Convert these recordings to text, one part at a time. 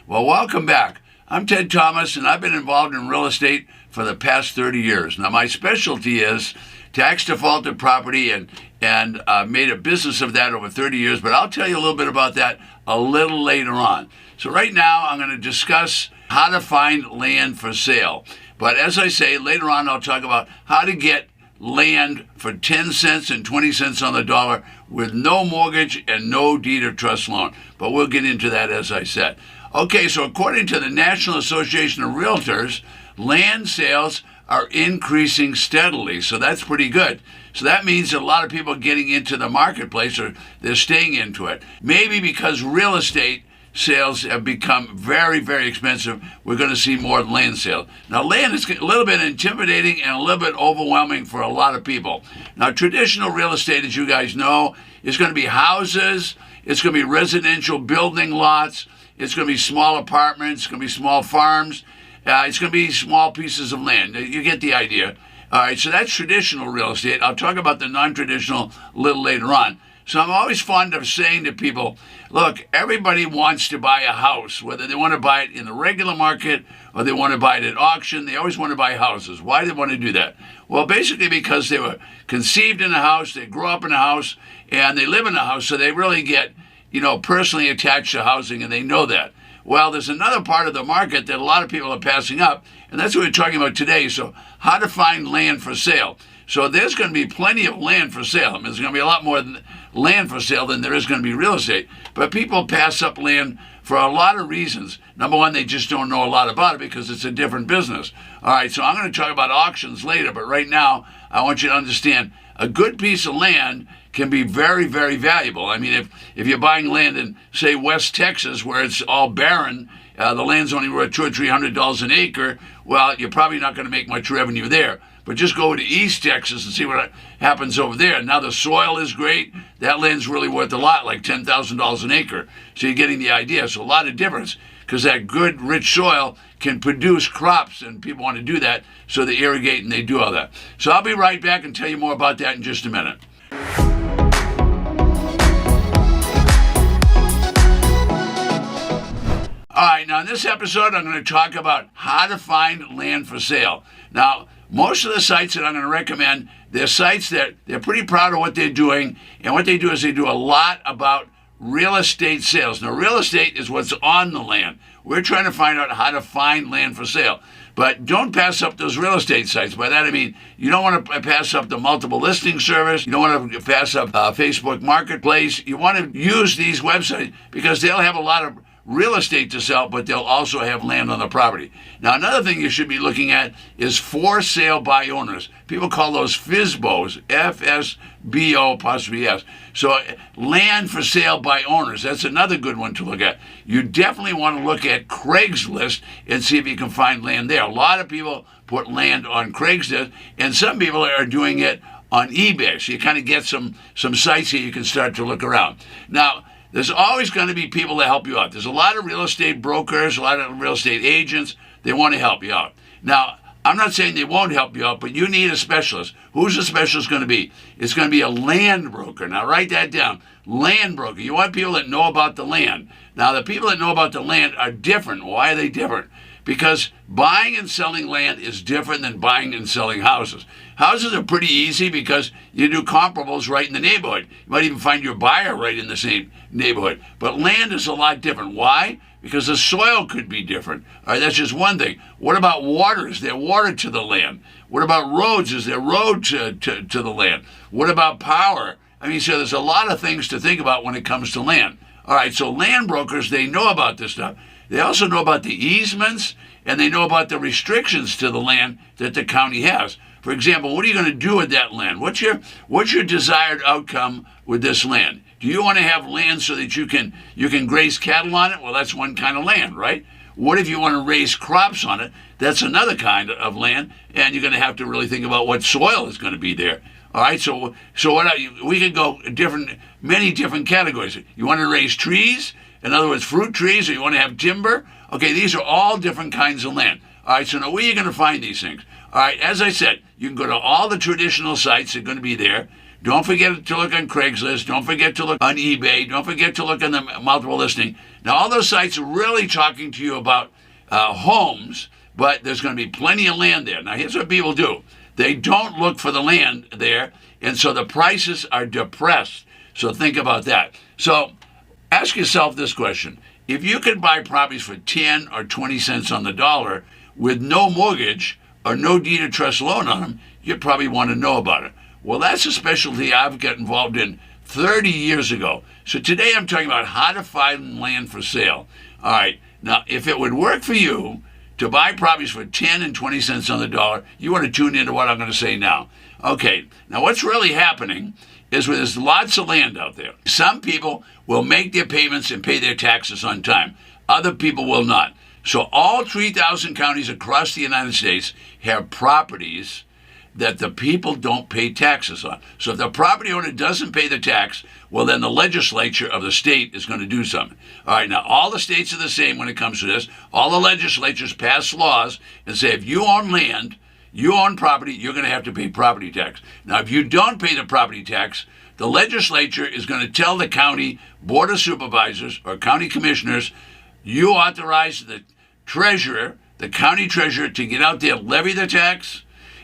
Well, welcome back. I'm Ted Thomas, and I've been involved in real estate for the past 30 years. Now, my specialty is tax defaulted property and made a business of that over 30 years, but I'll tell you a little bit about that a little later on. So right now, I'm going to discuss how to find land for sale. But as I say, later on, I'll talk about how to get land for 10 cents and 20 cents on the dollar with no mortgage and no deed of trust loan. But we'll get into that, as I said. Okay, so according to the National Association of Realtors, land sales are increasing steadily, so that's pretty good. So that means that a lot of people are getting into the marketplace, or they're staying into it. Maybe because real estate sales have become very, very expensive, we're going to see more land sales. Now, land is a little bit intimidating and a little bit overwhelming for a lot of people. Now, traditional real estate, as you guys know, is going to be houses, it's going to be residential building lots, it's going to be small apartments, it's going to be small farms, it's going to be small pieces of land. You get the idea. All right, so that's traditional real estate. I'll talk about the non-traditional a little later on. So I'm always fond of saying to people, look, everybody wants to buy a house, whether they want to buy it in the regular market or they want to buy it at auction. They always want to buy houses. Why do they want to do that? Well, basically because they were conceived in a house, they grew up in a house, and they live in a house, so they really get, personally attached to housing, and they know that. Well, there's another part of the market that a lot of people are passing up, and that's what we're talking about today. So how to find land for sale. So there's going to be plenty of land for sale. I mean, there's going to be a lot more land for sale than there is going to be real estate. But people pass up land for a lot of reasons. Number one, they just don't know a lot about it because it's a different business. All right, so I'm going to talk about auctions later, but right now I want you to understand a good piece of land can be very, very valuable. I mean, if you're buying land in, say, West Texas, where it's all barren, the land's only worth $200 or $300 an acre, well, you're probably not going to make much revenue there. But just go to East Texas and see what happens over there. Now the soil is great. That land's really worth a lot, like $10,000 an acre. So you're getting the idea. So a lot of difference, because that good, rich soil can produce crops, and people want to do that, so they irrigate and they do all that. So I'll be right back and tell you more about that in just a minute. All right, now in this episode, I'm going to talk about how to find land for sale. Now, most of the sites that I'm going to recommend, they're sites that they're pretty proud of what they're doing, and what they do is they do a lot about real estate sales. Now, real estate is what's on the land. We're trying to find out how to find land for sale. But don't pass up those real estate sites. By that I mean, you don't want to pass up the multiple listing service. You don't want to pass up Facebook Marketplace. You want to use these websites because they'll have a lot of real estate to sell, but they'll also have land on the property. Now, another thing you should be looking at is for sale by owners. People call those FSBOs, F-S-B-O apostrophe S. So land for sale by owners, that's another good one to look at. You definitely want to look at Craigslist and see if you can find land there. A lot of people put land on Craigslist, and some people are doing it on eBay. So you kind of get some sites here you can start to look around. Now, there's always going to be people that help you out. There's a lot of real estate brokers, a lot of real estate agents. They want to help you out. Now, I'm not saying they won't help you out, but you need a specialist. Who's the specialist going to be? It's going to be a land broker. Now, write that down. Land broker. You want people that know about the land. Now, the people that know about the land are different. Why are they different? Because buying and selling land is different than buying and selling houses. Houses are pretty easy because you do comparables right in the neighborhood. You might even find your buyer right in the same neighborhood. But land is a lot different. Why? Because the soil could be different. All right, that's just one thing. What about water? Is there water to the land? What about roads? Is there road to the land? What about power? I mean, so there's a lot of things to think about when it comes to land. All right, so land brokers, they know about this stuff. They also know about the easements, and they know about the restrictions to the land that the county has. For example, what are you going to do with that land? What's your desired outcome with this land? Do you want to have land so that you can graze cattle on it? Well, that's one kind of land, right? What if you want to raise crops on it? That's another kind of land, and you're going to have to really think about what soil is going to be there. All right, so we could go many different categories. You want to raise trees? In other words, fruit trees, or you want to have timber? Okay, these are all different kinds of land. All right, so now where are you going to find these things? All right, as I said, you can go to all the traditional sites that are going to be there. Don't forget to look on Craigslist. Don't forget to look on eBay. Don't forget to look on the multiple listing. Now, all those sites are really talking to you about homes, but there's going to be plenty of land there. Now, here's what people do. They don't look for the land there, and so the prices are depressed. So think about that. So ask yourself this question. If you can buy properties for 10 or 20 cents on the dollar with no mortgage or no deed of trust loan on them, you'd probably want to know about it. Well, that's a specialty I've got involved in 30 years ago. So today I'm talking about how to find land for sale. All right. Now, if it would work for you to buy properties for 10 and 20 cents on the dollar, you want to tune into what I'm going to say now. Okay. Now, what's really happening is there's lots of land out there. Some people will make their payments and pay their taxes on time. Other people will not. So all 3,000 counties across the United States have properties that the people don't pay taxes on. So if the property owner doesn't pay the tax, well, then the legislature of the state is going to do something. All right, now all the states are the same when it comes to this. All the legislatures pass laws and say if you own land, you own property, you're going to have to pay property tax. Now, if you don't pay the property tax, the legislature is going to tell the county board of supervisors or county commissioners, you authorize the treasurer, the county treasurer, to get out there, levy the tax,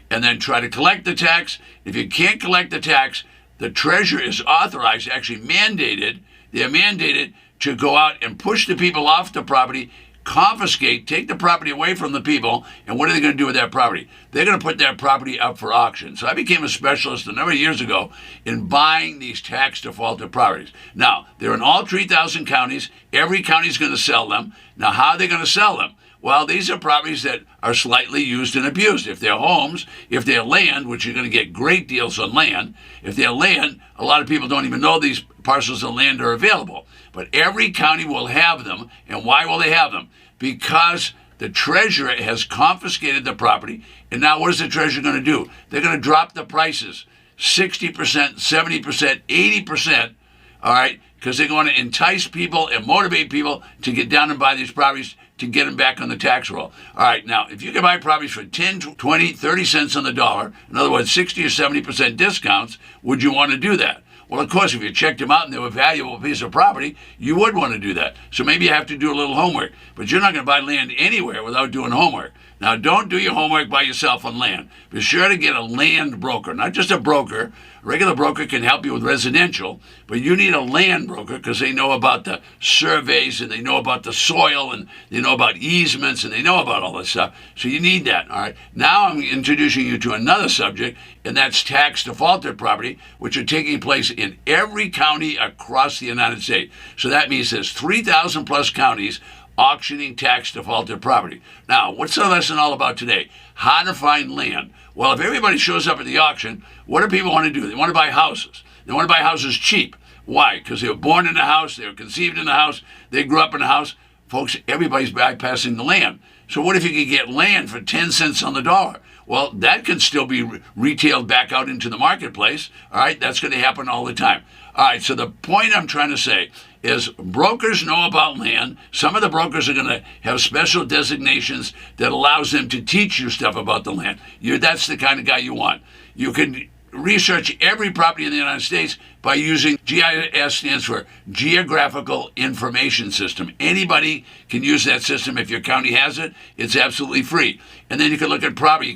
and then try to collect the tax. If you can't collect the tax, the treasurer is authorized, actually mandated, they're mandated to go out and push the people off the property, confiscate, take the property away from the people, and what are they going to do with that property? They're going to put that property up for auction. So I became a specialist a number of years ago in buying these tax defaulted properties. Now, they're in all 3,000 counties. Every county is going to sell them. Now, how are they going to sell them? Well, these are properties that are slightly used and abused. If they're homes, if they're land, which you're going to get great deals on land, if they're land, a lot of people don't even know these parcels of land are available. But every county will have them. And why will they have them? Because the treasurer has confiscated the property. And now what is the treasurer going to do? They're going to drop the prices 60%, 70%, 80%, all right, because they're going to entice people and motivate people to get down and buy these properties to get them back on the tax roll. All right, now, if you can buy properties for 10, 20, 30 cents on the dollar, in other words, 60 or 70% discounts, would you want to do that? Well, of course, if you checked them out and they were a valuable piece of property, you would want to do that. So maybe you have to do a little homework. But you're not going to buy land anywhere without doing homework. Now, don't do your homework by yourself on land. Be sure to get a land broker, not just a broker. A regular broker can help you with residential, but you need a land broker because they know about the surveys and they know about the soil and they know about easements and they know about all this stuff. So you need that, all right? Now I'm introducing you to another subject, and that's tax defaulted property, which are taking place in every county across the United States. So that means there's 3,000 plus counties auctioning tax defaulted property. Now, what's the lesson all about today? How to find land. Well, if everybody shows up at the auction, what do people want to do? They want to buy houses. They want to buy houses cheap. Why? Because they were born in the house, they were conceived in the house, they grew up in the house. Folks, everybody's bypassing the land. So what if you could get land for 10 cents on the dollar? Well, that can still be retailed back out into the marketplace. All right, that's going to happen all the time. All right, so the point I'm trying to say is brokers know about land. Some of the brokers are going to have special designations that allows them to teach you stuff about the land. That's the kind of guy you want. You can research every property in the United States by using GIS, stands for Geographical Information System. Anybody can use that system. If your county has it, it's absolutely free. And then you can look at property.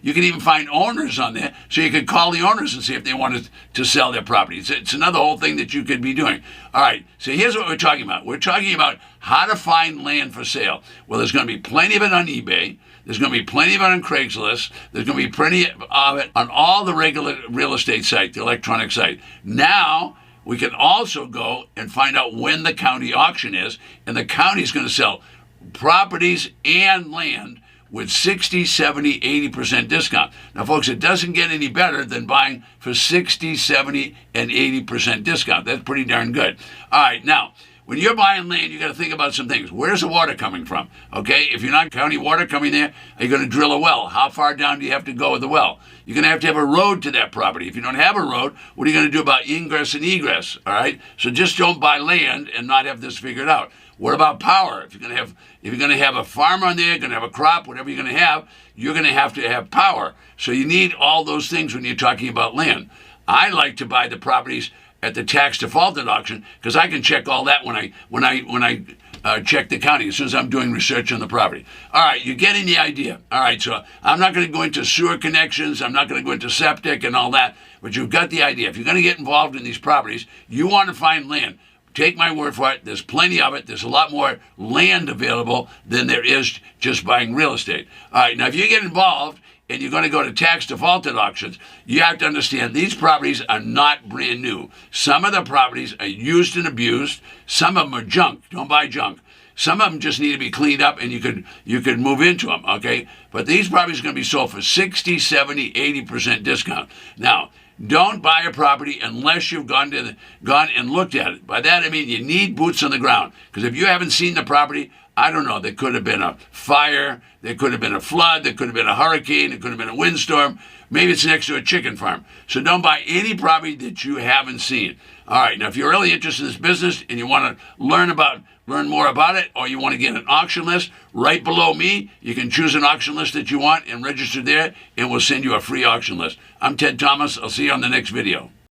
You can even find owners on there, so you can call the owners and see if they wanted to sell their property. It's another whole thing that you could be doing. All right, so here's what we're talking about. We're talking about how to find land for sale. Well, there's going to be plenty of it on eBay. There's going to be plenty of it on Craigslist. There's going to be plenty of it on all the regular real estate sites, the electronic site. Now, we can also go and find out when the county auction is, and the county is going to sell properties and land with 60, 70, 80% discount. Now, folks, it doesn't get any better than buying for 60, 70, and 80% discount. That's pretty darn good. All right, now, when you're buying land, you got to think about some things. Where's the water coming from? Okay, if you're not county water coming there, are you going to drill a well? How far down do you have to go with the well? You're going to have a road to that property. If you don't have a road, what are you going to do about ingress and egress? All right, so just don't buy land and not have this figured out. What about power? If you're going to have a farm on there, you're going to have a crop, whatever you're going to have power. So you need all those things when you're talking about land. I like to buy the properties at the tax defaulted auction because I can check all that when I check the county as soon as I'm doing research on the property. All right, you're getting the idea. All right, so I'm not going to go into sewer connections. I'm not going to go into septic and all that, but you've got the idea. If you're going to get involved in these properties, you want to find land. Take my word for it. There's plenty of it. There's a lot more land available than there is just buying real estate. All right, now if you get involved and you're going to go to tax defaulted auctions, you have to understand these properties are not brand new. Some of the properties are used and abused. Some of them are junk. Don't buy junk. Some of them just need to be cleaned up and you could move into them, okay? But these properties are going to be sold for 60, 70, 80% discount. Now, don't buy a property unless you've gone and looked at it. By that I mean you need boots on the ground. Because if you haven't seen the property, I don't know, there could have been a fire, there could have been a flood, there could have been a hurricane, there could have been a windstorm. Maybe it's next to a chicken farm. So don't buy any property that you haven't seen. All right, now if you're really interested in this business and you want to learn more about it, or you want to get an auction list, right below me, you can choose an auction list that you want and register there, and we'll send you a free auction list. I'm Ted Thomas. I'll see you on the next video.